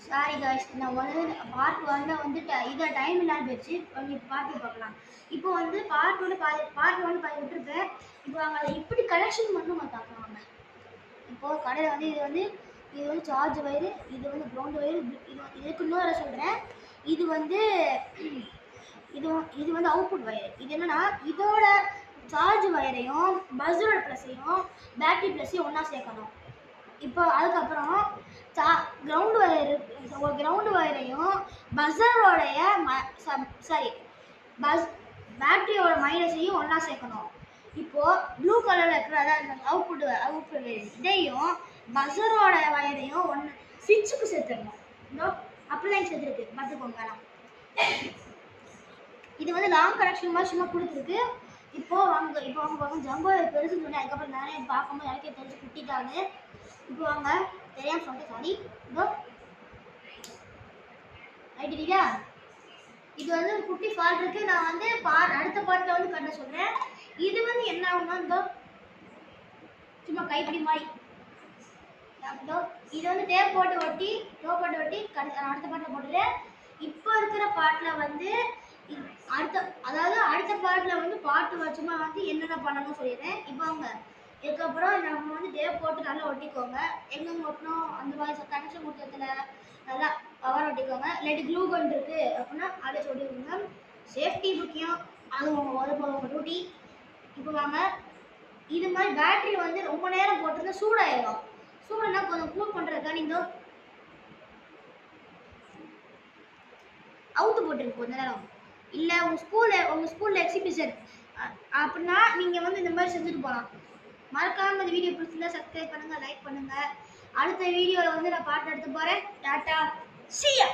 Sorry guys, நான் வந்து part 1 வந்து இதை டைம் இல்லாமல் போயிடுச்சு. இப்போ பார்த்து பார்க்கலாம். இப்போ வந்து பார்ட் 1 பாதி விட்டுருப்பேன். இப்போ அவங்க அதை இப்படி கனெக்ஷன் பண்ண மாட்டாங்க. இப்போது கடையில் வந்து இது வந்து சார்ஜ் வயரு, இது வந்து கிரவுண்ட் வயரு. இதுக்கு இன்னொரு சொல்கிறேன். இது வந்து இது வந்து அவுட்புட் வயர். இது என்னன்னா இதோட சார்ஜ் வயரையும் பஸ்ஸரோட ப்ளஸையும் பேட்டரி ப்ளஸையும் ஒன்றா சேர்க்கணும். இப்போ அதுக்கப்புறம் கிரவுண்ட் வயரையும் பஸ்ஸரோடைய பேட்டரியோட மைனஸையும் ஒன்றா சேர்க்கணும். இப்போது ப்ளூ கலரில் இருக்கிற அதாவது அவுட்புட் இதையும் பஸ்ஸரோட வயரையும் ஒன்று ஸ்விட்சுக்கு சேர்த்துடணும். இதோ அப்படிலாம் சேர்த்துருக்கு, பார்த்துக்கோங்க. இது வந்து லாங் கனெக்ஷன் மாதிரி சும்மா கொடுத்துருக்கு. இப்போ அவங்க ஜம்போ பெருசு சொன்னேன். அதுக்கப்புறம் நானே பார்க்கும்போது எனக்கே தெரிஞ்சு குட்டிட்டான்னு. இப்போ வாங்க, தெரியாமல் சொல்லிட்டு சாரி. இதோ ரைட்டுங்களா, இது வந்து ஒரு குட்டி ஃபால்ட் இருக்கு. நான் வந்து அடுத்த பாட்டில் வந்து கண்ண சொல்கிறேன். இது வந்து என்ன ஆகும்னா இதோ சும்மா கைப்பிடி மாதிரி இது வந்து டேப் போட்டு ஒட்டி அடுத்த பாட்டில் போட்டுறேன். இப்போ இருக்கிற பாட்டில் வந்து அடுத்த பாட்டில் வந்து பாட்டு வச்சுமா வந்து என்னென்ன பண்ணணும்னு சொல்லிடுறேன். இப்போ அவங்க இதுக்கப்புறம் நம்ம வந்து டேப் போட்டு நல்லா ஒட்டிக்கோங்க. எங்கே ஒட்டணும் அந்த மாதிரி கனெக்ஷன் கொடுத்ததுல நல்லா கவர் ஒட்டிக்கோங்க. இல்லாட்டி க்ளூ கன் இருக்குது அப்படின்னா அதை சொல்லிடுங்க. சேஃப்டி முக்கியம், அது உங்கள் டியூட்டி. இப்போ வாங்க, இது மாதிரி பேட்டரி வந்து ரொம்ப நேரம் போட்டிருந்தா சூடாயிடும். சூடுனா கொஞ்சம் கூல் பண்ணுறதுக்கா நீங்கள் அவுத்து போட்டுருக்கு கொஞ்ச நேரம். இல்லை உங்கள் ஸ்கூலில் எக்ஸிபிஷன் அப்படின்னா நீங்கள் வந்து இந்த மாதிரி செஞ்சுட்டு போகலாம். மறக்காமல் இந்த வீடியோ பிடிச்சிருந்தா சப்ஸ்கிரைப் பண்ணுங்கள், லைக் பண்ணுங்கள். அடுத்த வீடியோவில் வந்து நான் பாட்டு எடுத்து போகிறேன். Tata, see ya.